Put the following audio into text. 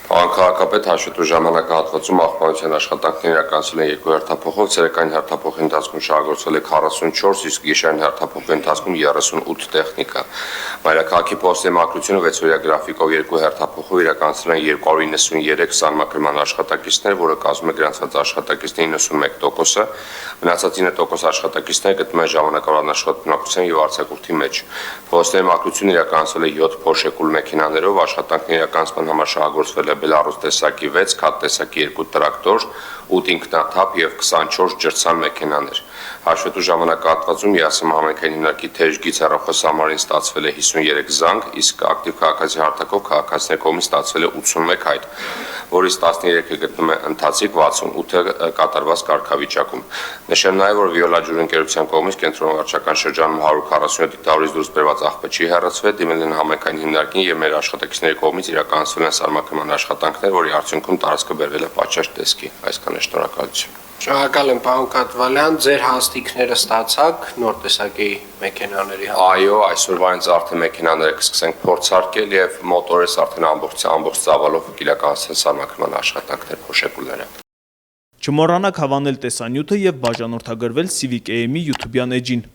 Քաղաքապետ հաշվետու ժամանակահատվածում աղբանության աշխատանքներ իրականացել են 2 հերթափոխով, ցերեկային հերթափոխի ընթացքում շահագործվել է 44, իսկ գիշերային հերթափոխի ընթացքում 38 տեխնիկա։ Մայրաքաղաքի փոստի մակրությունը 6-օրյա գրաֆիկով 2 հերթափոխով իրականացել են 293 սահմանման աշխատակիցներ, որը կազմում է գրանցված աշխատակիցների 91%-ը, մնացած 9% աշխատակիցները գտնվում են ժամանակավոր աշխատունակության եւ արձակուրդի մեջ։ Փոստի մակրությունը իրականացվել է 7 փոշեկուլ մեքենաներով, աշխատանքների իրականացման համար շահագործվել է Բելարուս տեսակի 6, քաթ տեսակի 2 տրակտոր, 8 ինքնաթափ եւ 24 ջրցան մեքենաներ։ Հաշվետու ժամանակահատվածում ԵԱՍՄ համայնքային հիմնարկի թեժգից հեռախոս համարին ստացվել է 53 զանգ, իսկ ակտիվ քաղաքացի հարթակով քաղաքացիների կողմից ստացվել է 81 հայտ, որից 13-ը գտնվում է ընթացիկ, 68-ը կատարված կարգավիճակում։ Նշեմ նաեւ, որ Վիոլա ջուր ընկերության կողմից կենտրոնավարչական շրջանում 147 դիտավորից դուրս բերված աղբը չի հեռացվել, դիմել են համայնքային հիմնարկին եւ մեր աշխատակիցների կողմից իրականացվել են սահմանման աշխատանքներ, որի արդյունքում տարածքը բերվել է պատշաճ տեսքի։ Այսքան է, շնորհակալություն։ Շնորհակալ եմ, պարոն Կատվալյան, ձեր հաստիքները ստացաք նոր տեսակի մեքենաների համար։ Այո, այսօրվանից արդեն մեքենաները կսկսենք փորձարկել եւ մոտորես արդեն ամբողջ ծավալով կիրականացնել սահմանման աշխատանքներ փոշեկուլները։ Չմոռանաք հավանել տեսանյութը եւ բաժանորդագրվել Civic AM-ի YouTube-յան էջին։